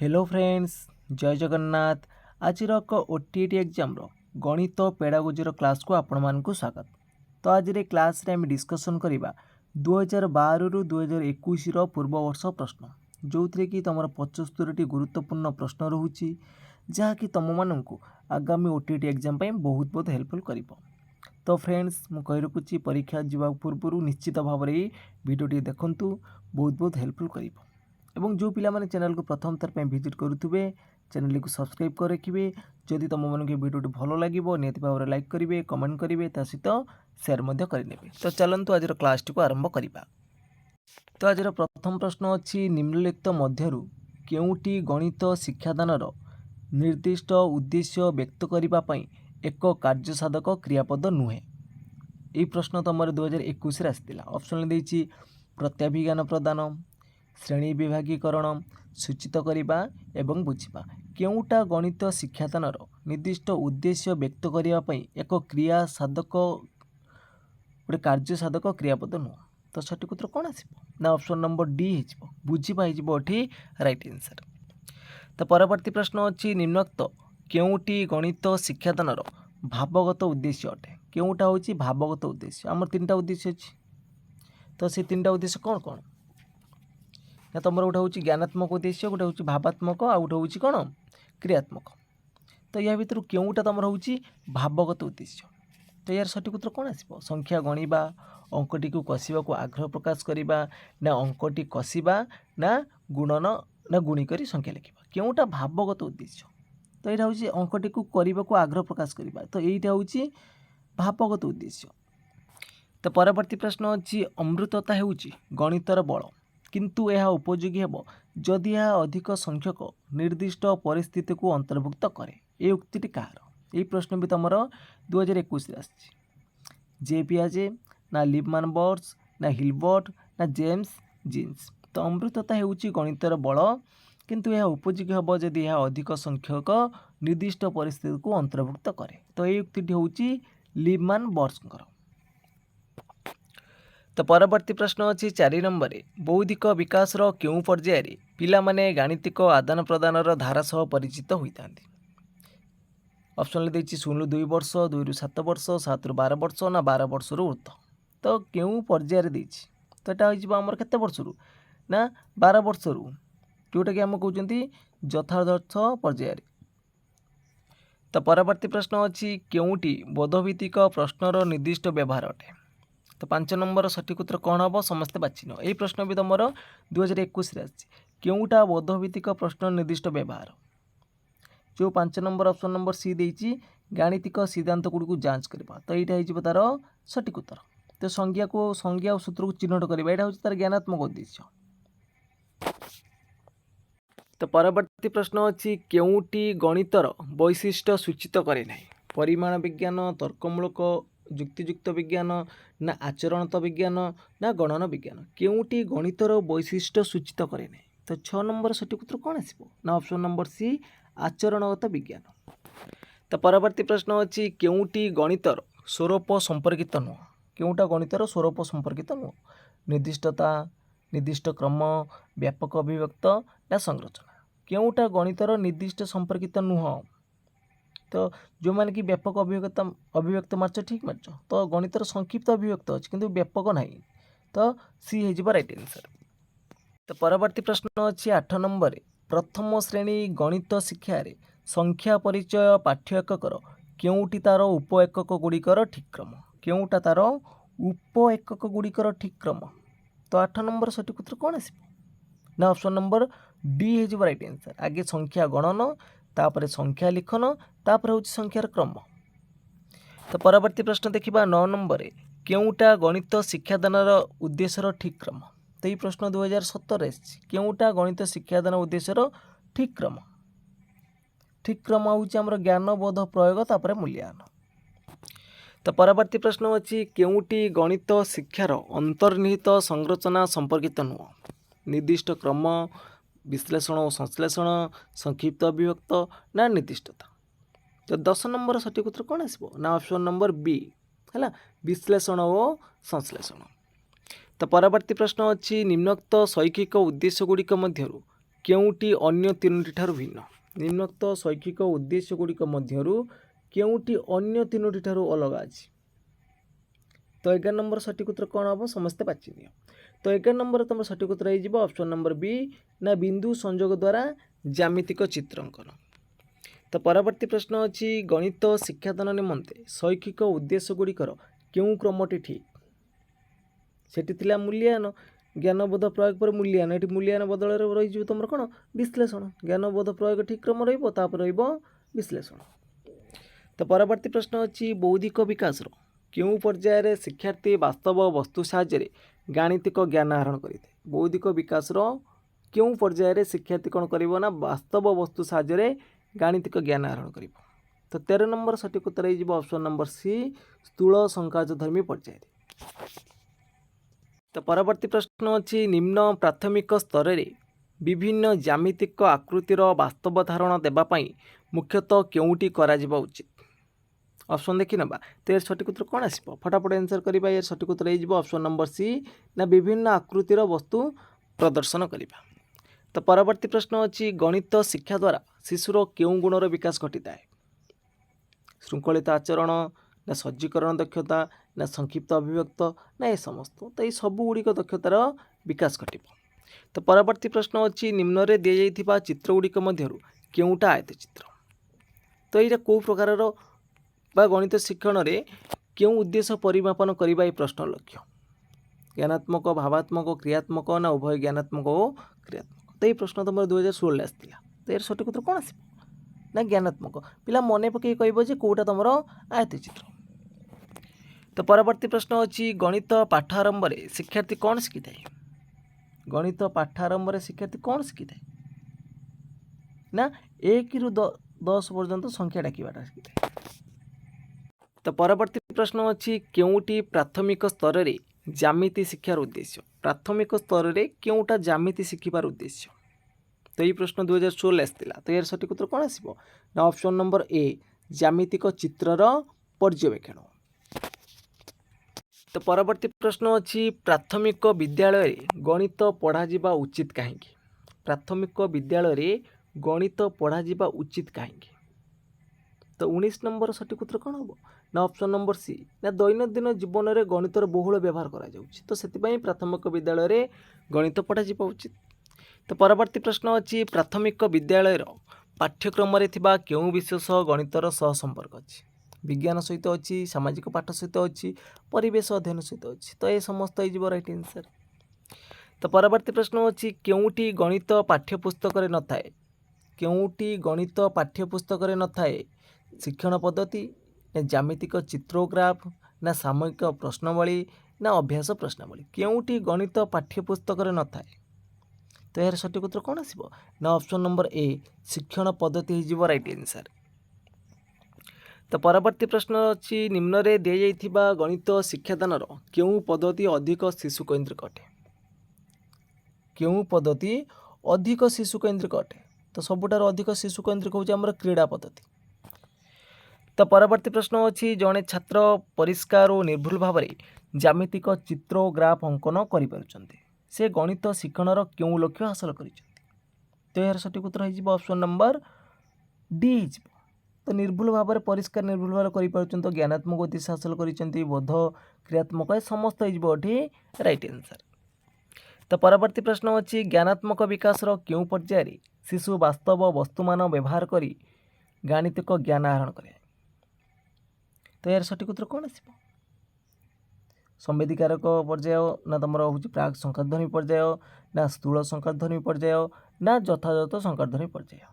Hello friends, जय जगन्नाथ। आज OTT exam गणित पेडागोजी क्लास को आपण मानक स्वागत। तो आज क्लास रे हम डिस्कसन करवा 2012 रु 2021 पूर्व वर्ष प्रश्न, जो थे कि तुम 75टी गुरुत्वपूर्ण प्रश्न रोचे जहाँकि तुम मानक आगामी ओटीटी एग्जाम बहुत बहुत हेल्पफुल कर। तो फ्रेंड्स, मु कही रखुची परीक्षा जावा पूर्व निश्चित भाव में भिडियोटी देखूँ, बहुत बहुत हेल्पफुल कर। एवं जो पिला माने चैनल को प्रथम थर पे विजिट करुवे चैनल को सब्सक्राइब कर रखिए। जदि तुम मन के भिडियो भल लगे निहती भाव में लाइक करेंगे, कमेंट करेंगे, सहित सेयार करेंगे। तो चलतु आज क्लास टी को आरंभ करवा। तो आज प्रथम प्रश्न अच्छी निम्नलिखित मध्यरु केउटी गणित शिक्षादान निर्दिष्ट उद्देश्य व्यक्त करने एक कार्यसाधक क्रियापद नुहे। यही प्रश्न तुम 2021 आसाला। ऑप्शन देती प्रत्याभिज्ञान प्रदान, श्रेणी विभागीकरण, सूचित करने एवं बुझा। केउटा गणित शिक्षादान निर्दिष्ट उद्देश्य व्यक्त करने एक क्रिया साधक गोटे कार्य साधक क्रियापद नुह। तो सठिक उत्तर कौन आसना? ऑप्शन नंबर डी हो बुझीपाई राइट आंसर। तो परवर्ती प्रश्न अच्छी निम्नोक्त केउटी गणित शिक्षादान भावगत उद्देश्य अटे। केउटा हूँ भावगत उद्देश्य? आम तीन टा उद्देश्य अच्छी। तो से तीन टा उद्देश्य कौन कौन ना? तुम गोटे हूँ ज्ञानात्मक उद्देश्य, गोटे हूँ भावात्मक, आ गोटे हूँ कौन क्रियात्मक। तो या भितर केउटा तुम हूँ भावगत उद्देश्य? तो यार सठिक उत्तर कौन आसो? संख्या गणिबा, अंकटी को कषा को आग्रह प्रकाश करवा, ना अंकटी कषा, ना गुणन ना गुणिक संख्या लिखा। केउटा भावगत उद्देश्य? तो यहाँ हूँ अंकटी को करने को आग्रह प्रकाश करवा। तो यहाँ हूँ भावगत उद्देश्य। तो परवर्ती प्रश्न अच्छी अमृतता हूँ गणितर बल, किंतु यह उपयोगी हेब जदि यह अधिक संख्यक निर्दिष्ट परिस्थिति को अंतर्भुक्त करे। ये उक्ति कହାର? यही प्रश्न भी तुम 2021 आसी। जे पियाजे, ना लिबमान बर्ड्स, ना हिलबर्ट, ना जेम्स जीन्स। तो अमृतता हूँ गणितर बल, किंतु यह उपयोगी हेब जदि यह अधिक संख्यक निर्दिष्ट परिस्थिति को अंतर्भुक्त करे। तो ये उक्ति हूँ लिबमान बर्ड्स। तो परवर्ती प्रश्न अच्छी 4 नंबर, बौद्धिक विकास क्यों पर्यायर पिला माने गाणितिक आदान प्रदान धारा सह परिचित होता? ऑप्शन देती 0 ରୁ 2 वर्ष, 2 ରୁ 7 वर्ष, 7 ରୁ 12 वर्ष, ना 12 वर्ष ऊर्ध्व। तो क्यों पर्यायर देती? तो यहाँ होमर केते वर्ष ना 12 वर्ष, जोटा कि आम कहते यथार्थ पर्यायर। तो परवर्ती प्रश्न अच्छी केउटी बोधभित्तिक प्रश्नर निर्दिष्ट व्यवहार अटे? तो 5 नंबर सठिक उत्तर कौन हम? समस्ते बाछिन। यही प्रश्न भी तुम 2021 आसी। केउटा बोधभित्तिक प्रश्न निर्दिष्ट व्यवहार? जो 5 नंबर ऑप्शन नंबर सी देती गाणितिक सिद्धांत गुड़ी जांच करवा। तो यहाँ हो तार सठिक उत्तर। तो संज्ञा और सूत्र को चिन्हट करवा, यहाँ हूँ तार ज्ञानात्मक उद्देश्य। तो परवर्ती प्रश्न अच्छी केउटी गणितर वैशिष्ट्य सूचित करे नहीं? परिमाण विज्ञान, तर्कमूलक युक्तियुक्त विज्ञान, ना आचरणत विज्ञान, ना गणन विज्ञान। केउटी गणितर वैशिष्ट्य सूचित करे नहीं? तो 6 नंबर सठिक उत्तर कौन आसो? ना ऑप्शन नंबर सी आचरणगत विज्ञान। तो परवर्ती प्रश्न अच्छी केउटी गणितर स्वरूप संपर्कित नुह? केउटा गणितर स्वरूप संपर्कित नुह? निर्दिष्टता, निर्दिष्ट क्रम, व्यापक अभिव्यक्त, ना संरचना। केउटा गणितर निर्दिष्ट संपर्कित नुह? तो जो मैंने कि व्यापक अभिव्यक्त मार्च ठीक मार्च। तो गणितर संक्षिप्त अभिव्यक्त अच्छे किंतु व्यापक ना। तो सी हो राइट आंसर। तो परवर्ती प्रश्न अच्छी 8 नंबर, प्रथम श्रेणी गणित शिक्षा संख्या परिचय पाठ्य एककर केउटी तार उप एकक गुड़िकर ठीक क्रम? केउटा तार उप एकक गुड़िकर ठीक क्रम? तो 8 नंबर सठिक उत्तर कौन आस? ना ऑप्शन नंबर डी हो राइट आंसर। आगे संख्या गणन, तापर संख्या लिखन, तापर हूँ संख्यार क्रम। तो परवर्ती प्रश्न देखा 9 नंबर, केउटा गणित शिक्षादान उद्देश्यर ठीक क्रम? तो ये प्रश्न 2017 केउटा गणित शिक्षादान उद्देश्यर ठीक क्रम? ठीक क्रम हूँ आम ज्ञान बोध प्रयोग तापर मूल्यांकन। तो परवर्ती प्रश्न अच्छी केउटी गणित शिक्षार अंतर्निहित संरचना संपर्कित नुह? निर्दिष्ट क्रम, विश्लेषण और संश्लेषण, संक्षिप्त अभिव्यक्त, ना निर्दिष्टता। तो 10 नंबर सठिक उत्तर कौन आसो? ना ऑप्शन नंबर बी है विश्लेषण और संश्लेषण। तो परवर्ती प्रश्न अच्छी निम्नोक्त शैक्षिक उद्देश्य गुड़िक मध्यरु କେଉଁଟି ଅନ୍ୟ ତିନୋଟି ଠାରୁ ଭିନ୍ନ? ନିମ୍ନୋକ୍ତ ଶୈକ୍ଷିକ ଉଦ୍ଦେଶ୍ୟ ଗୁଡ଼ିକ ମଧ୍ୟରୁ କେଉଁଟି ଅନ୍ୟ ତିନୋଟି ଠାରୁ ଅଲଗା ଅଛି? ତ 11 ନମ୍ବର ସଠିକ୍ ଉତ୍ତର କ'ଣ ହେବ? ସମସ୍ତେ ବାଛି ନିଅ। ତ 11 ନମ୍ବର ତୁମର ସଠିକ୍ ଉତ୍ତର ହେଇଯିବ ଅପସନ୍ ନମ୍ବର ବି, ନା ବିନ୍ଦୁ ସଂଯୋଗ ଦ୍ୱାରା ଜ୍ୟାମିତିକ ଚିତ୍ରାଙ୍କନ। ତ ପରବର୍ତ୍ତୀ ପ୍ରଶ୍ନ ଅଛି, ଗଣିତ ଶିକ୍ଷାଦାନ ନିମନ୍ତେ ଶୈକ୍ଷିକ ଉଦ୍ଦେଶ୍ୟ ଗୁଡ଼ିକର କେଉଁ କ୍ରମଟି ଠିକ୍? ସେଠି ଥିଲା ମୂଲ୍ୟାୟନ, ଜ୍ଞାନବୋଧ ପ୍ରୟୋଗ ପରେ ମୂଲ୍ୟାୟନ। ଏଠି ମୂଲ୍ୟାୟନ ବଦଳରେ ରହିଯିବ ତୁମର କ'ଣ? ବିଶ୍ଳେଷଣ। ଜ୍ଞାନବୋଧ ପ୍ରୟୋଗ ଠିକ୍ କ୍ରମ ରହିବ, ତାପରେ ରହିବ ବିଶ୍ଳେଷଣ। ତ ପରବର୍ତ୍ତୀ ପ୍ରଶ୍ନ ଅଛି, ବୌଦ୍ଧିକ ବିକାଶର କେଉଁ ପର୍ଯ୍ୟାୟରେ ଶିକ୍ଷାର୍ଥୀ ବାସ୍ତବ ବସ୍ତୁ ସାହାଯ୍ୟରେ ଗାଣିତିକ ଜ୍ଞାନ ଆହରଣ କରିଥାଏ? ବୌଦ୍ଧିକ ବିକାଶର କେଉଁ ପର୍ଯ୍ୟାୟରେ ଶିକ୍ଷାର୍ଥୀ କ'ଣ କରିବ ନା ବାସ୍ତବ ବସ୍ତୁ ସାହାଯ୍ୟରେ ଗାଣିତିକ ଜ୍ଞାନ ଆହରଣ କରିବ? ତ 13 ନମ୍ବର ସଠିକ୍ ଉତ୍ତର ହେଇଯିବ ଅପସନ୍ ନମ୍ବର ସି, ସ୍ଥୂଳ ସଂକାଚଧର୍ମୀ ପର୍ଯ୍ୟାୟରେ। ତ ପରବର୍ତ୍ତୀ ପ୍ରଶ୍ନ ଅଛି, ନିମ୍ନ ପ୍ରାଥମିକ ସ୍ତରରେ ବିଭିନ୍ନ ଜ୍ୟାମିତିକ ଆକୃତିର ବାସ୍ତବ ଧାରଣା ଦେବା ପାଇଁ ମୁଖ୍ୟତଃ କେଉଁଟି କରାଯିବା ଉଚିତ? ଅପସନ୍ ଦେଖିନେବା। ତ ଏର ସଠିକ୍ ଉତ୍ତର କ'ଣ ଆସିବ? ଫଟାଫଟ ଆନ୍ସର୍ କରିବା। ଏର ସଠିକ୍ ଉତ୍ତର ହେଇଯିବ ଅପସନ୍ ନମ୍ବର ସି, ନା ବିଭିନ୍ନ ଆକୃତିର ବସ୍ତୁ ପ୍ରଦର୍ଶନ କରିବା। ତ ପରବର୍ତ୍ତୀ ପ୍ରଶ୍ନ ଅଛି, ଗଣିତ ଶିକ୍ଷା ଦ୍ୱାରା ଶିଶୁର କେଉଁ ଗୁଣର ବିକାଶ ଘଟିଥାଏ? ଶୃଙ୍ଖଳିତ ଆଚରଣ, ନା ସଜ୍ଜୀକରଣ ଦକ୍ଷତା, ନା ସଂକ୍ଷିପ୍ତ ଅଭିବ୍ୟକ୍ତ, ନା ଏ ସମସ୍ତ? ତ এই ସବୁଗୁଡ଼ିକ ଦକ୍ଷତାର ବିକାଶ ଘଟିବ। ତ ପରବର୍ତ୍ତୀ ପ୍ରଶ୍ନ ଅଛି, ନିମ୍ନରେ ଦିଆଯାଇଥିବା ଚିତ୍ରଗୁଡ଼ିକ ମଧ୍ୟରୁ କେଉଁଟା ଆୟତଚିତ୍ର? ତ ଏଇଟା କେଉଁ ପ୍ରକାରର ବା ଗଣିତ ଶିକ୍ଷଣରେ କେଉଁ ଉଦ୍ଦେଶ୍ୟ ପରିମାପନ କରିବା এই ପ୍ରଶ୍ନ ଲକ୍ଷ୍ୟ? ଜ୍ଞାନାତ୍ମକ, ଭାବାତ୍ମକ, କ୍ରିୟାତ୍ମକ, ନା ଉଭୟ ଜ୍ଞାନାତ୍ମକ ଓ କ୍ରିୟାତ୍ମକ? ତ এই ପ୍ରଶ୍ନ ତୁମର 2016 ଆସିଥିଲା। ତ ଏର ସଠିକ୍ ଉତ୍ତର କ'ଣ ଆସିବ? ନା ଜ୍ଞାନାତ୍ମକ। ପିଲା ମନେ ପକାଇ କହିବ ଯେ କେଉଁଟା ତୁମର ଆୟତଚିତ୍ର। ତ ପରବର୍ତ୍ତୀ ପ୍ରଶ୍ନ ଅଛି, ଗଣିତ ପାଠ ଆରମ୍ଭରେ ଶିକ୍ଷାର୍ଥୀ କ'ଣ ଶିଖିଥାଏ? ଗଣିତ ପାଠ ଆରମ୍ଭରେ ଶିକ୍ଷାର୍ଥୀ କ'ଣ ଶିଖିଥାଏ? ନା 1ରୁ 10 ପର୍ଯ୍ୟନ୍ତ ସଂଖ୍ୟା ଡାକିବାଟା ଶିଖିଥାଏ। ତ ପରବର୍ତ୍ତୀ ପ୍ରଶ୍ନ ଅଛି, କେଉଁଟି ପ୍ରାଥମିକ ସ୍ତରରେ ଜ୍ୟାମିତି ଶିକ୍ଷାର ଉଦ୍ଦେଶ୍ୟ? ପ୍ରାଥମିକ ସ୍ତରରେ କେଉଁଟା ଜ୍ୟାମିତି ଶିଖିବାର ଉଦ୍ଦେଶ୍ୟ? ତ এই ପ୍ରଶ୍ନ 2016 ଆସିଥିଲା। ତ ଏର ସଠିକ୍ ଉତ୍ତର କ'ଣ ଆସିବ? ନା ଅପସନ୍ ନମ୍ବର ଏ, ଜ୍ୟାମିତିକ ଚିତ୍ରର ପର୍ଯ୍ୟବେକ୍ଷଣ। ତ ପରବର୍ତ୍ତୀ ପ୍ରଶ୍ନ ଅଛି, ପ୍ରାଥମିକ ବିଦ୍ୟାଳୟରେ ଗଣିତ ପଢ଼ାଯିବା ଉଚିତ କାହିଁକି? ପ୍ରାଥମିକ ବିଦ୍ୟାଳୟରେ ଗଣିତ ପଢ଼ାଯିବା ଉଚିତ କାହିଁକି? ତ 19 ନମ୍ବର ସଠିକ୍ ଉତ୍ତର କ'ଣ ହେବ? ନା ଅପସନ୍ ନମ୍ବର ସି, ନା ଦୈନନ୍ଦିନ ଜୀବନରେ ଗଣିତର ବହୁଳ ବ୍ୟବହାର କରାଯାଉଛି, ତ ସେଥିପାଇଁ ପ୍ରାଥମିକ ବିଦ୍ୟାଳୟରେ ଗଣିତ ପଢ଼ାଯିବା ଉଚିତ। ତ ପରବର୍ତ୍ତୀ ପ୍ରଶ୍ନ ଅଛି, ପ୍ରାଥମିକ ବିଦ୍ୟାଳୟର ପାଠ୍ୟକ୍ରମରେ ଥିବା କେଉଁ ବିଷୟ ସହ ଗଣିତର ସହ ସମ୍ପର୍କ ଅଛି? ବିଜ୍ଞାନ ସହିତ ଅଛି, ସାମାଜିକ ପାଠ ସହିତ ଅଛି, ପରିବେଶ ଅଧ୍ୟୟନ ସହିତ ଅଛି। ତ ଏ ସମସ୍ତ ହେଇଯିବ ରାଇଟ୍ ଆନ୍ସର୍। ତ ପରବର୍ତ୍ତୀ ପ୍ରଶ୍ନ ଅଛି, କେଉଁଟି ଗଣିତ ପାଠ୍ୟପୁସ୍ତକରେ ନଥାଏ? କେଉଁଟି ଗଣିତ ପାଠ୍ୟପୁସ୍ତକରେ ନଥାଏ? ଶିକ୍ଷଣ ପଦ୍ଧତି, ନା ଜ୍ୟାମିତିକ ଚିତ୍ରୋଗ୍ରାଫ, ନା ସାମୟିକ ପ୍ରଶ୍ନବଳୀ, ନା ଅଭ୍ୟାସ ପ୍ରଶ୍ନାବଳୀ? କେଉଁଟି ଗଣିତ ପାଠ୍ୟପୁସ୍ତକରେ ନଥାଏ? ତ ଏହାର ସଠିକ୍ ଉତ୍ତର କ'ଣ ଆସିବ? ନା ଅପସନ୍ ନମ୍ବର ଏ, ଶିକ୍ଷଣ ପଦ୍ଧତି ହେଇଯିବ ରାଇଟ୍ ଆନ୍ସର୍। ତ ପରବର୍ତ୍ତୀ ପ୍ରଶ୍ନ ଅଛି, ନିମ୍ନରେ ଦିଆଯାଇଥିବା ଗଣିତ ଶିକ୍ଷାଦାନର କେଉଁ ପଦ୍ଧତି ଅଧିକ ଶିଶୁ କୈନ୍ଦ୍ରିକ ଅଟେ? କେଉଁ ପଦ୍ଧତି ଅଧିକ ଶିଶୁ କୈନ୍ଦ୍ରିକ ଅଟେ? ତ ସବୁଠାରୁ ଅଧିକ ଶିଶୁ କୈନ୍ଦ୍ରିକ ହେଉଛି ଆମର କ୍ରୀଡ଼ା ପଦ୍ଧତି। ତ ପରବର୍ତ୍ତୀ ପ୍ରଶ୍ନ ଅଛି, ଜଣେ ଛାତ୍ର ପରିଷ୍କାର ଓ ନିର୍ଭୁଲ ଭାବରେ ଜ୍ୟାମିତିକ ଚିତ୍ର ଓ ଗ୍ରାଫ ଅଙ୍କନ କରିପାରୁଛନ୍ତି, ସେ ଗଣିତ ଶିକ୍ଷଣର କେଉଁ ଲକ୍ଷ୍ୟ ହାସଲ କରିଛନ୍ତି? ତ ଏହାର ସଠିକ୍ ଉତ୍ତର ହେଇଯିବ ଅପସନ୍ ନମ୍ବର ଡି ହେଇଯିବ। ତ ନିର୍ଭୁଲ ଭାବରେ ପରିଷ୍କାର ନିର୍ଭୁଲ ଭାବରେ କରିପାରୁଛନ୍ତି, ତ ଜ୍ଞାନାତ୍ମକ ଉଦ୍ଦେଶ୍ୟ ହାସଲ କରିଛନ୍ତି, ବୋଧ, କ୍ରିୟାତ୍ମକ, ଏ ସମସ୍ତ ହେଇଯିବ ଏଠି ରାଇଟ୍ ଆନ୍ସର୍। ତ ପରବର୍ତ୍ତୀ ପ୍ରଶ୍ନ ଅଛି, ଜ୍ଞାନାତ୍ମକ ବିକାଶର କେଉଁ ପର୍ଯ୍ୟାୟରେ ଶିଶୁ ବାସ୍ତବ ବସ୍ତୁମାନ ବ୍ୟବହାର କରି ଗାଣିତିକ ଜ୍ଞାନ ଆହରଣ କରେ? ତ ଏହାର ସଠିକ୍ ଉତ୍ତର କ'ଣ ଆସିବ? ସମ୍ବେଦୀକାରକ ପର୍ଯ୍ୟାୟ, ନା ତୁମର ହେଉଛି ପ୍ରାକ୍ ସଂକାରଧ୍ୱନି ପର୍ଯ୍ୟାୟ, ନା ସ୍ଥୂଳ ସଂକାରଧ୍ୱନି ପର୍ଯ୍ୟାୟ, ନା ଯଥାଯଥ ସଂକାରଧ୍ୱନି ପର୍ଯ୍ୟାୟ?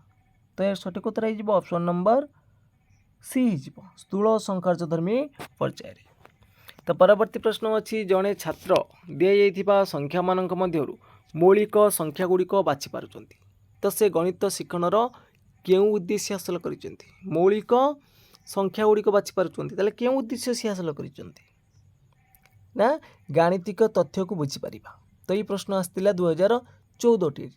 ତ ଏହାର ସଠିକ୍ ଉତ୍ତର ହେଇଯିବ ଅପସନ୍ ନମ୍ବର ସି ହେଇଯିବ, ସ୍ଥୂଳ ସଂକାରଧ୍ୱନି ପର୍ଯ୍ୟାୟରେ। ତ ପରବର୍ତ୍ତୀ ପ୍ରଶ୍ନ ଅଛି, ଜଣେ ଛାତ୍ର ଦିଆଯାଇଥିବା ସଂଖ୍ୟାମାନଙ୍କ ମଧ୍ୟରୁ ମୌଳିକ ସଂଖ୍ୟାଗୁଡ଼ିକ ବାଛି ପାରୁଛନ୍ତି, ତ ସେ ଗଣିତ ଶିକ୍ଷଣର କେଉଁ ଉଦ୍ଦେଶ୍ୟ ହାସଲ କରିଛନ୍ତି? ମୌଳିକ ସଂଖ୍ୟାଗୁଡ଼ିକ ବାଛି ପାରୁଛନ୍ତି, ତାହେଲେ କେଉଁ ଉଦ୍ଦେଶ୍ୟ ସେ ହାସଲ କରିଛନ୍ତି? ନା ଗାଣିତିକ ତଥ୍ୟକୁ ବୁଝିପାରିବା। ତ ଏଇ ପ୍ରଶ୍ନ ଆସିଥିଲା 2014।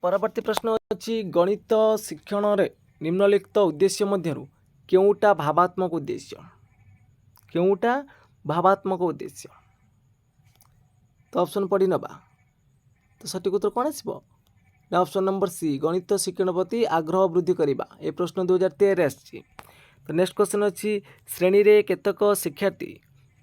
ପରବର୍ତ୍ତୀ ପ୍ରଶ୍ନ ଅଛି, ଗଣିତ ଶିକ୍ଷଣରେ ନିମ୍ନଲିଖିତ ଉଦ୍ଦେଶ୍ୟ ମଧ୍ୟରୁ କେଉଁଟା ଭାବାତ୍ମକ ଉଦ୍ଦେଶ୍ୟ? କେଉଁଟା ଭାବାତ୍ମକ ଉଦ୍ଦେଶ୍ୟ? ତ ଅପସନ୍ ପଢ଼ି ନେବା। ତ ସଠିକ୍ ଉତ୍ତର କ'ଣ ଆସିବ? ना ऑप्शन नंबर सी गणित शिक्षण प्रति आग्रह वृद्धि करवा। ये प्रश्न 2013 आसी। तो नेक्स्ट क्वेश्चन अच्छी श्रेणी रे केतक शिक्षार्थी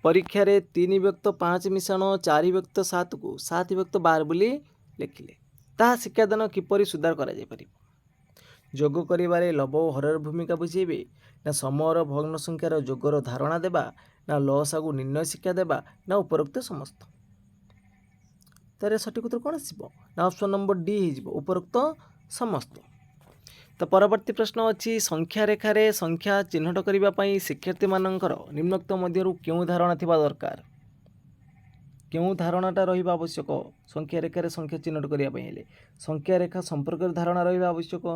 परीक्षा रे 3 व्यक्त 5 मिश्रण 4 व्यक्त 7 को 7 व्यक्त 12 बोली लिखिले ताहा शिक्षादान किपरि सुधार करा जाय परिबो। जोग करिबारे लब और हरर भूमिका बुझेबे ना समयर भग्न संख्यार जोगर धारणा देबा ना लसागु निर्णय शिक्षा देबा ना उपरोक्त समस्त। तार सठिक उत्तर कौन आसो ना ऑप्शन नंबर डी हो उपरोक्त समस्त। तो परवर्ती प्रश्न अच्छी संख्या रेखार संख्या चिन्हट करने शिक्षार्थी मानकर निम्नोक्त मध्य क्यों धारणा थिबा दरकार क्यों धारणाटा रहिबा आवश्यक। संख्या रेखार संख्या चिन्हट करने संख्या रेखा संपर्क धारणा रहिबा आवश्यक।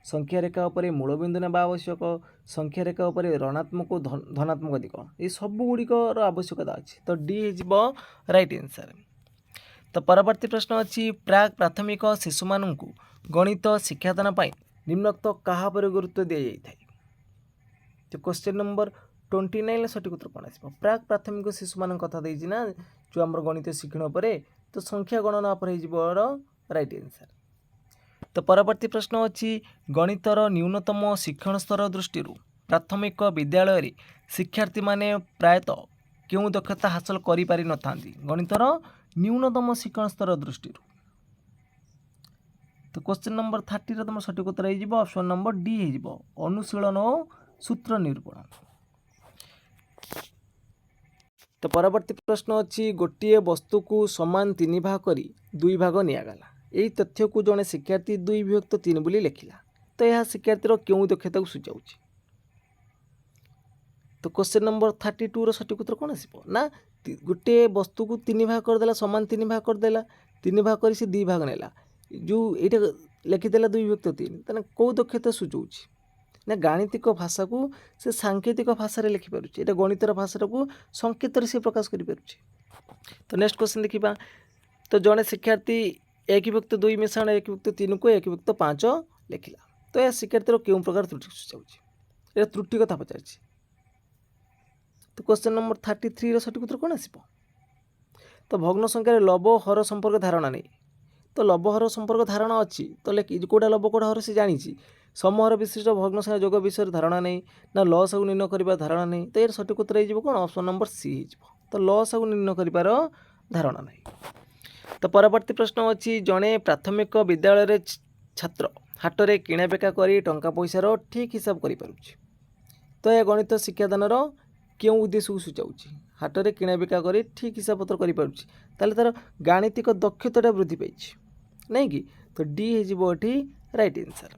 संख्या रेखा उपरे मूलबिंदु नेबा आवश्यक। संख्या रेखा उपरे ऋणात्मक धनात्मक दिक ये सबुगुड़िकर आवश्यकता अच्छी। तो डी हो राइट आंसर। तो परवर्ती प्रश्न अच्छी प्राक प्राथमिक शिशु मानू गणित शिक्षादान पाई निम्नोक्त कहा पर गुरुत्व दि जाए। तो क्वेश्चन नंबर 29 सठिक उत्तर कौन आसो प्राक प्राथमिक शिशु मान कथा देना जो आम गणित शिक्षण पर तो संख्या गणना पर राइट आंसर। तो परवर्ती प्रश्न अच्छी गणितर न्यूनतम शिक्षण स्तर दृष्टि प्राथमिक विद्यालय शिक्षार्थी माने प्रायतः क्यों दक्षता हासिल करि पारि न थांती गणितर न्यूनतम शिक्षण स्तर दृष्टि। तो क्वेश्चन नंबर 30 तुम सठिक उत्तर हो ऑप्शन नंबर डी हो अनुशीलन और सूत्र निरूपण। तो परवर्ती प्रश्न अच्छी गोटे वस्तु को समान 3 भाग करी 2 भाग निगला यही तथ्य को जड़े शिक्षार्थी 2 विभक्त 3 बोली लिखिला तो यह शिक्षार्थी क्यों दक्षता को सूचाऊँ। तो क्वेश्चन नंबर 32 सठिक उत्तर कौन आसो ना गोटे वस्तु को 3 भाग करदेला समान 3 भाग करदेला 3 भाग कर 2 भाग नेला जो ये लिखिदेला 2 विभक्त 3 तेना कौ दक्षता सूचाऊँ ना गाणितिक भाषा को से सांकेतिक भाषा लिखिपार ये गणितर भाषा को संकेत से प्रकाश करें। तो नेक्स्ट क्वेश्चन देखा तो जड़े शिक्षार्थी 1 विभक्त 2 मिश्रण 1 विभक्त 3 को 1 विभक्त 5 लिखिला तो यह शिक्षार्थी क्यों प्रकार त्रुटि सूचाऊँ ये त्रुटि कथा पचार। तो क्वेश्चन नंबर 33 सठिक उत्तर कौन आसो तो भग्न संख्यार लब हर संपर्क धारणा नहीं तो लब हर संपर्क धारणा अच्छी तो कौटा लब कौटा हर से जानी समूहर विशिष्ट भग्न संख्या जोग विषय धारणा नहीं ना लस को निर्णय कर धारणा नहीं तो यार सठिक उत्तर हो कौन ऑप्शन नंबर सी हो तो लस को निर्णय कर धारणा नहीं। तो परवर्ती प्रश्न अच्छी जड़े प्राथमिक विद्यालय छात्र हाटरे किणा बेका कर टंका पैसार ठीक हिसाब कर तो यह गणित शिक्षादान क्यों उद्देश्य को सूचाऊँ हाटरे किणा बेका कर ठीक हिसाब पत्र कर तार गाणितिक दक्षता वृद्धि पाई नहीं कि तो डी हो राइट आंसर।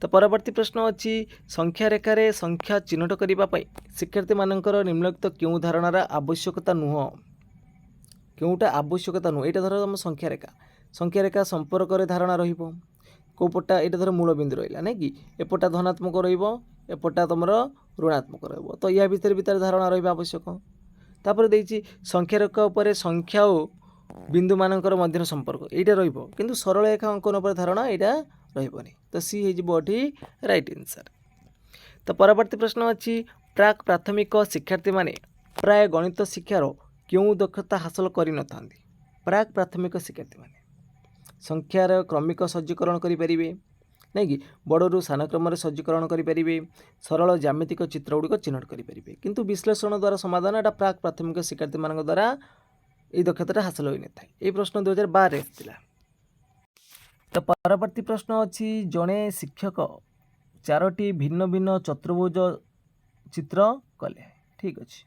तो परवर्ती प्रश्न अच्छी संख्या रेखार संख्या चिन्हट करने शिक्षार्थी मानकर निम्नलिखित क्यों धारणार आवश्यकता नुह क्योंटा आवश्यकता नुह यहाँ धर संख्या रेखा संपर्क धारणा रोपटा ये धर मूलबिंदु रहा नहीं कि एपटा धनात्मक रपटा तुम ऋणात्मक तो या भितर भितर धारणा रहा आवश्यक। तापर देछि संख्या रेखा उपर संख्या और बिंदु मानकर मध्य संपर्क यहाँ किंतु सरल रेखा अंकन पर धारणा यहाँ रही तो सी हो राइट आंसर। तो परवर्ती प्रश्न अच्छी प्राक प्राथमिक शिक्षार्थी माने प्राय गणित शिक्षार क्यों दक्षता हासिल कर न था प्राक प्राथमिक शिक्षार्थी माने संख्यार क्रमिक सज्जीकरण करें नहीं कि बड़ू सान क्रम सज्जीकरण करें सरल ज्यामितिक चित्र गुड़िक चिन्हट करें किंतु विश्लेषण द्वारा समाधान यहाँ प्राक प्राथमिक शिक्षार्थी मान द्वारा ये दक्षता हासिल हो न था। ये प्रश्न 2012 आसाला। तो परवर्ती प्रश्न अच्छी जड़े शिक्षक 4टी भिन्न भिन्न चतुर्भुज चित्र कले ठीक अच्छे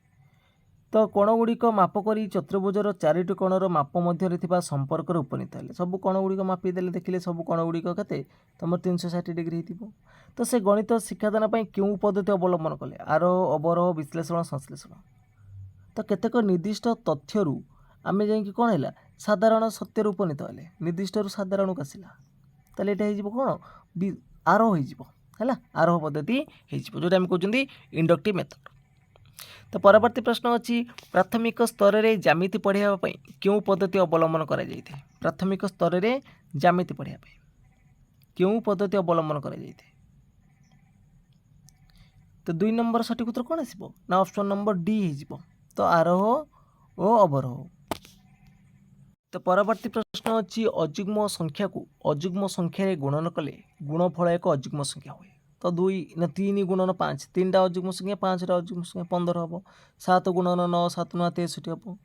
तो कोणगुड़िक माप कर चतुर्भुजर 4टी कोणर माप मध्य संपर्क उपनीत है सब कोणगुड़िक मापिदेले देखिले सब कोणगुड़िक के तुम 360 डिग्री हो तो से गणित शिक्षादान क्यों पद्धति अवलंबन कले आरोह अवरोह विश्लेषण संश्लेषण तो केतेक निर्दिष्ट तथ्यरू आमे जाइए कौन है साधारण सत्यर उपनीत हेले निर्दिष्ट साधारण को आसला ताले ये कौन आरोह है आरोह पद्धति जोटा आम कहते इंडक्टिव मेथड। तो परवर्ती प्रश्न अच्छी प्राथमिक स्तर में ज्यामिति पढ़ाई क्यों पद्धति अवलंबन कर प्राथमिक स्तर में ज्यामिति पढ़ाई क्यों पद्धति अवलंबन कर तो 2 नंबर सठिक उत्तर कौन आसो ना ऑप्शन नंबर डी हो तो आरोह और अवरोह। तो परवर्ती प्रश्न अच्छी अजुग्म संख्या को अजुग्म संख्यार गुणन कले गुणफल एक अजुग्म संख्या हुए। तो 2 ना 3 गुणन 5 3टा अजुग्म संख्या 5टा अजुग्म संख्या 15 हम 7 गुणन 9 7 9 63 हम।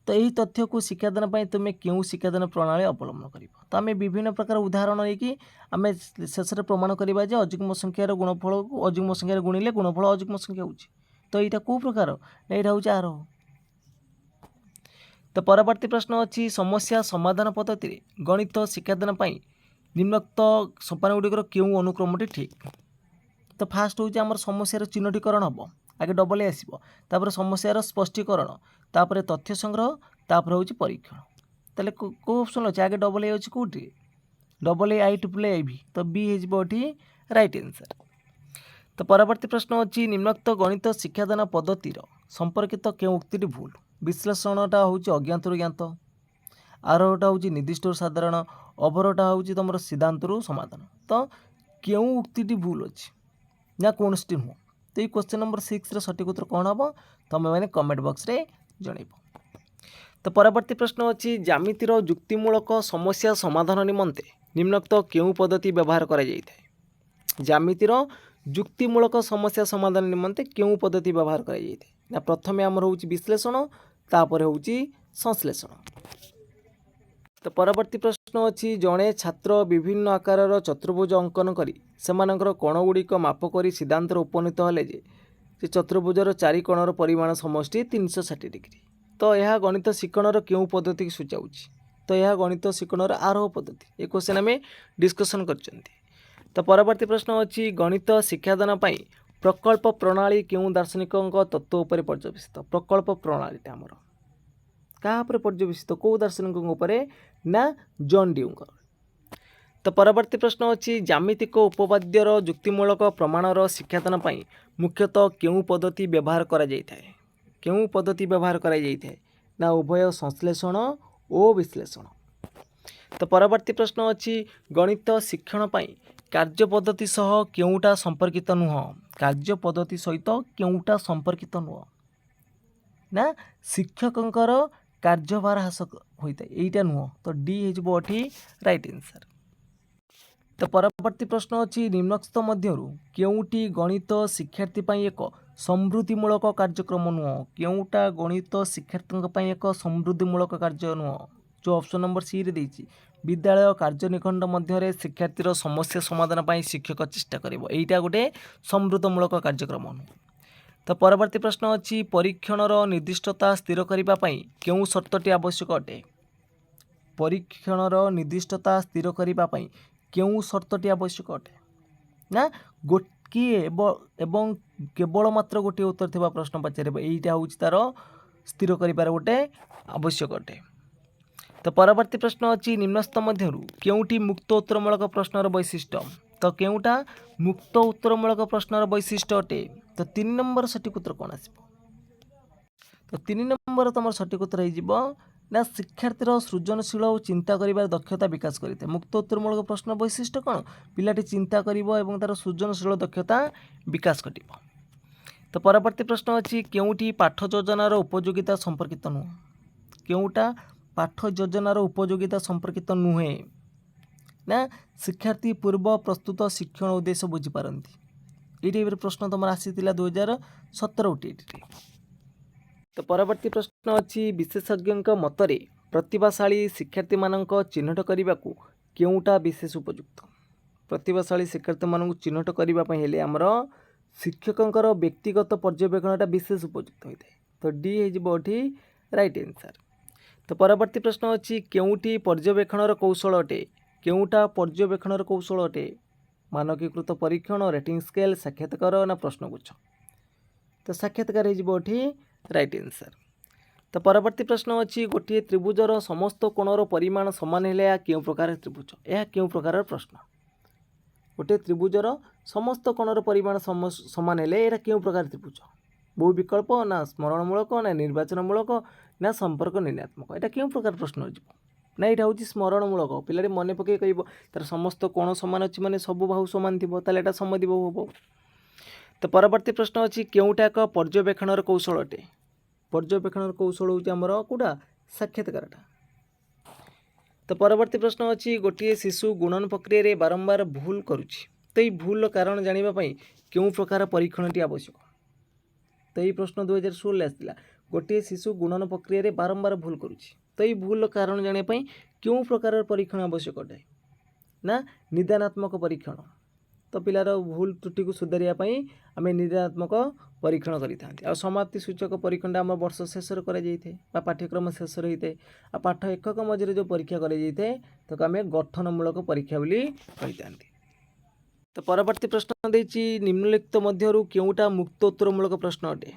तो यही तथ्य को शिक्षादान पर तुम्हें क्यों शिक्षादान प्रणाली अवलम्बन कर। तो आम विभिन्न प्रकार उदाहरण लेकिन आम शेष प्रमाण करवा अजुग्म संख्यार गुणफल को अजुग्म संख्यार गुणिले गुणफल अजुग्म संख्या हो। तो यहाँ कौ प्रकार ना यहाँ हूँ आर। तो परवर्ती प्रश्न अच्छी समस्या समाधान पद्धति गणित शिक्षादान पर निम्नोक्त सोपानगुड़िकर क्यों अनुक्रमटी ठीक। तो फास्ट हूँ आम समस्यार चिन्हटीकरण हम आगे डबल ए आसपर समस्यार स्पष्टीकरण तापर तथ्य संग्रह तापर हूँ परीक्षण। ताले कौ ऑप्शन अच्छे आगे डबल ए अच्छी कौटी double A I triple A भी। तो बी हो राइट आंसर। तो परवर्ती प्रश्न अच्छी निम्नोक्त गणित शिक्षादान पद्धति संपर्कित क्यों उक्ति भूल। विश्लेषणटा हूँ अज्ञात ज्ञात आरोहटा हूँ निर्दिष्ट साधारण अवरटा हूँ तुम सिद्धांत समाधान। तो क्यों उक्ति भूल अच्छी ना कौन सी नुह। तो ये क्वेश्चन नंबर 6 सठिक उत्तर कौन हम तुम मैंने कमेंट बॉक्स रे जनइब। तो परवर्ती प्रश्न अच्छी ज्यामितिर जुक्तिमूलक समस्या समाधान निमंते निम्नोक्त क्यों पद्धति व्यवहार करा जाइए। ज्यामितिर जुक्तिमूलक समस्या समाधान निमंते क्यों पद्धति व्यवहार करा जाइए ना प्रथम आमर हूँ विश्लेषण तापर हूँ संश्लेषण। तो परवर्ती प्रश्न अच्छी जड़े छात्र विभिन्न आकार चतुर्भुज अंकन करी सेमानकर कोणगुड़िक माप कर सिद्धांत उपनीत हेले जे चतुर्भुजर 4 कोणर परिमाण समष्टि 360 डिग्री। तो यह गणित शिक्षणर क्यों पद्धति की सूचाऊ। तो यह गणित शिक्षणर आरोह पद्धति ये क्वेश्चन आम डिस्कसन कर। तो परवर्ती प्रश्न अच्छी गणित शिक्षादान पर प्रकल्प प्रणाली क्यों दार्शनिक तत्व उपर पर्यवेसित। प्रकल्प प्रणालीटा आमर क्या पर्यवेसित कौ दार्शनिक ना जॉन ड्यूंगर। तो परवर्ती प्रश्न अच्छी ज्यामितिक उपपाद्यर जुक्तिमूलक प्रमाणर शिक्षादान पर मुख्यतः क्यों पद्धति व्यवहार करा जाइए। क्यों पद्धति व्यवहार करा जाइए ना उभय संश्लेषण और विश्लेषण। तो परवर्ती प्रश्न अच्छी गणित शिक्षण पर कार्य पद्धति सह क्योंटा संपर्कित नुह। कार्य पद्धति सहित क्योंटा संपर्कित नुह ना शिक्षकंकर कार्यभार ह्रास होता है यहीटा नुह। तो डी हो राइट आंसर। तो परवर्ती प्रश्न अच्छी निम्नस्त मध्यरु क्योंटी गणित शिक्षार्थी एक समृद्धिमूलक कार्यक्रम नुह। क्योंटा गणित शिक्षार्थी एक समृद्धिमूलक कार्य नुह जो ऑप्शन नंबर सी रे देछि विद्यालय कार्य निखंड मध्य शिक्षार्थीर समस्या समाधान पर शिक्षक चेष्टा करिवो एटा गोटे समृद्धमूलक कार्यक्रम नुह। तो परवर्ती प्रश्न अच्छी परीक्षणर निर्दिष्टता स्थिर करने क्यों शर्तटी आवश्यक अटे। परीक्षणर निर्दिष्टता स्थिर करने क्यों शर्तटी आवश्यक अटे ना किए एवं केवल मात्र गोटे उत्तर थिबा प्रश्न पचारे यहीटा हूँ तार स्थिर कर गोटे आवश्यक अटे। तो परवर्ती प्रश्न अच्छी निम्नस्त मध्यरु क्योंटी मुक्त उत्तरमूलक प्रश्नर वैशिष्ट्य। तो क्योंटा मुक्त उत्तरमूलक प्रश्नर वैशिष्ट्य अटे। तो 3 नंबर सठिक उत्तर कौन आस। तो 3 नंबर तुम सठिक उत्तर हो ना शिक्षार्थीर सृजनशील और चिंता कर दक्षता विकास करते। मुक्त उत्तरमूलक प्रश्न वैशिष्ट्य कौन पिलाटी चिंता कर तार सृजनशील दक्षता विकास कर। तो परवर्ती प्रश्न अच्छी क्योंटी पाठ योजनार उपयोगिता संपर्कित नुह। क्योंटा पाठ योजनार उपयोगिता संपर्कित नुहे ना शिक्षार्थी पूर्व प्रस्तुत शिक्षण उद्देश्य बुझीपारती ये प्रश्न तुम आसी 2017 OTET। तो परवर्ती प्रश्न अच्छी विशेषज्ञ मतरे प्रतिभाशाली शिक्षार्थी मानक चिन्हट करने को क्योंटा विशेष उपयुक्त। प्रतिभाशाली शिक्षार्थी मानक चिन्हट करने हेले आमर शिक्षकंकर व्यक्तिगत पर्यवेक्षणटा विशेष उपयुक्त होता है। तो डी हो राइट आंसर। तो परवर्ती प्रश्न अच्छी क्योंटी पर्यवेक्षणर कौशल अटे। क्योंटा पर्यवेक्षणर कौशल अटे मानकीकृत परीक्षण रेटिंग स्केल साक्षात्कार ना प्रश्नगुच्छ। तो साक्षात्कार हो राइट आंसर। तो परवर्ती प्रश्न अच्छी गोटे त्रिभुजर समस्त कोणर परिमाण समान हेले या क्यों प्रकार त्रिभुज। यह क्यों प्रकार प्रश्न गोटे त्रिभुजर समस्त कोणर परिमाण समान हेले या क्यों प्रकार त्रिभुज। बहु विकल्प ना स्मरणमूलक ना निर्वाचनमूलक ना संपर्क निर्णयात्मक यहाँ क्यों प्रकार प्रश्न हो ना यहाँ हूँ स्मरणमूलक पिलाटी मन पकई कह तार समस्त कोण सामान अच्छी माने सब बाहु सामान थी यहाँ समदी बहु हम। तो परवर्ती प्रश्न अच्छी क्योंटा एक पर्यवेक्षणर कौशल अटे। पर्यवेक्षणर कौशल हूँ आमर कौटा साक्षात्कारटा तो परवर्ती प्रश्न अच्छी गोटे शिशु गुणन प्रक्रिया बारंबार भूल करुच्ची तो ये भूल कारण जानापी क्यों प्रकार परीक्षण आवश्यक तो ये प्रश्न 2016 आसाला गोटे शिशु गुणन प्रक्रिया बारंबार भूल करुच्ची तो ये भूल कारण जानापी क्यों प्रकार परीक्षण आवश्यक अटे ना निदानात्मक परीक्षण तो पिलार भूल त्रुटि को सुधारियापी आम निदानात्मक परीक्षण करें समाप्ति सूचक परीक्षण आम वर्ष शेष पाठ्यक्रम शेष होता है पाठ एकक मझे जो परीक्षा कर आम गठनमूलक परीक्षा बोली कही था। तो परवर्ती प्रश्न देती निम्नलिखित मध्यरु केउटा मुक्त उत्तरमूलक प्रश्न अटे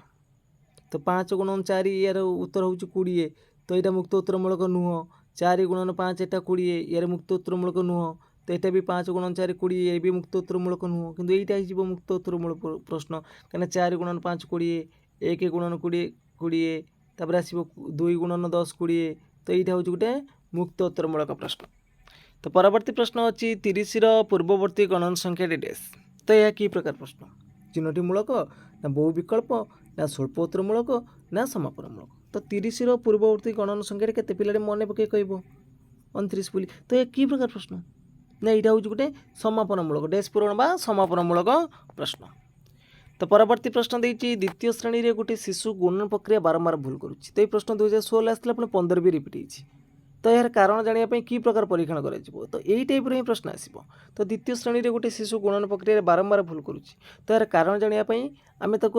तो 5 गुणन 4 यार उत्तर हूँ 20 तो यहाँ मुक्त उत्तरमूलक नुह 4 गुणन 5 एटा 20 यार मुक्त उत्तरमूलक नुह तो यहाँ भी 5 गुणन 4 20 ये भी मुक्त उत्तरमूलक नुह किंतु यहीटा हो मुक्त उत्तरमूलक प्रश्न कहीं 4 गुणन 5 20 1 गुणन 20 20 तापर आसो 2 गुणन 10 20 तो यहाँ हूँ गोटे मुक्त उत्तरमूलक प्रश्न। तो परवर्ती प्रश्न अच्छी 30 पूर्ववर्ती गणन संख्या डेस तो यह कि प्रकार प्रश्न चिन्हटी मूलक ना बहु विकल्प ना स्वल्पोत्तरमूलक ना समापनमूलक तो 30 पूर्ववर्ती गणन संख्या केते पिला मन पकई कह 29 बोली तो यह कि प्रकार प्रश्न ना यहाँ हूँ गोटे समापनमूलक डेस पूरण बा समापनमूलक प्रश्न। तो परवर्ती प्रश्न देती द्वितीय श्रेणी में गोटे शिशु गुणन प्रक्रिया बारंबार भूल करुच्ची तो ये प्रश्न 2016 आसाला पुणी 15 भी रिपीट होती तो यार कारण जानापी कि प्रकार परीक्षण कर तो यही टाइप ही प्रश्न आसो तो द्वितीय श्रेणी में गोटे शिशु गुणन प्रक्रिया बारंबार भूल करुच्ची तो यार कारण जानापी आम तक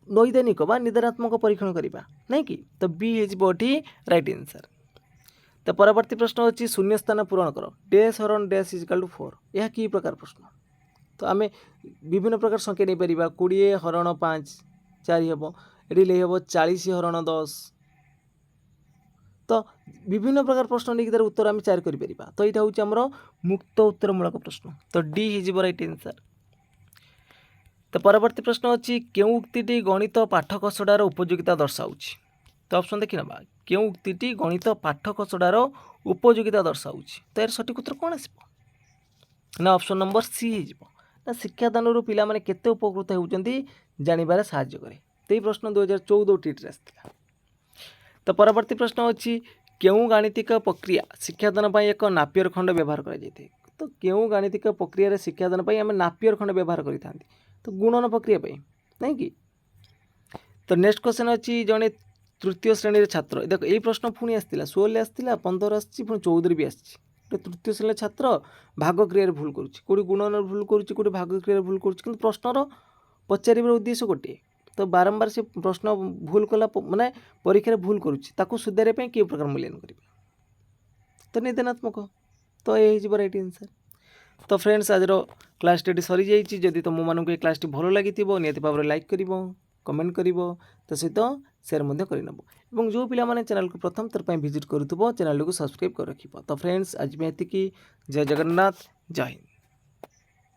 नैदानिक बा निदानात्मक परीक्षण करवा नहीं कि तो बी होटी राइट आंसर। तो परवर्ती प्रश्न अच्छी शून्य स्थान पूरण कर डैश हरण डैश इजिकाल टू 4 यह कि प्रकार प्रश्न तो आम विभिन्न प्रकार संख्या नहीं पार 20 हरण 5 4 हम ये ले हम 40 हरण 10 तो विभिन्न प्रकार प्रश्न नहीं तार उत्तर आम 4 कर तो यहाँ हूँ आमर मुक्त उत्तरमूलक प्रश्न तो डी हो राइट आंसर। तो परवर्ती प्रश्न अच्छी क्यों उक्ति गणित पाठ खसड़ार उपयोगिता दर्शाऊँ तो ऑप्शन देखी ना क्यों उक्ति गणित पाठ खसड़ार उपयोगिता दर्शाऊँ तो यार सठिक उत्तर कौन आसना ऑप्शन नंबर सी हो शिक्षादान पिला माने केते उपकृत होती जानवर साहाय्य करे तो ये प्रश्न 2014 टीट आसाला। तो परवर्ती प्रश्न अच्छी क्यों गाणितिक प्रक्रिया शिक्षादान एक नापियर खंड व्यवहार कर तो क्यों गाणितिक प्रक्रिया शिक्षादान आम नापियर खंड व्यवहार करता तो गुणन प्रक्रिया नहीं कि। तो नेक्स्ट क्वेश्चन अच्छी जड़े तृतीय श्रेणी छात्र देख ये प्रश्न पुणी आसाला 16 आसाला 15 आसी 14 भी आसी तृतीय श्रेणी छात्र भाग क्रिया भूल करुँच गुणन भूल करुँच भाग क्रिया भूल करुँच प्रश्नर पचार उद्देश्य गोटे तो बारंबार से प्रश्न भूल कला माने परीक्षा भूल करुँच सुधारे कि प्रकार मूल्यांकन कर तो निदानात्मक तो ये राइट आंसर। तो फ्रेंड्स आज क्लास टी सरी जाइए जदि तुम मानक ये क्लास भल लगी निहत भाव में लाइक कर कमेंट कर तो सहित सेयार कर जो पिला माने चैनल को प्रथम थर पर विजिट करूँ चैनल को सब्सक्राइब कर रख तो फ्रेंड्स आज मैं ये जय जगन्नाथ जय हिंद।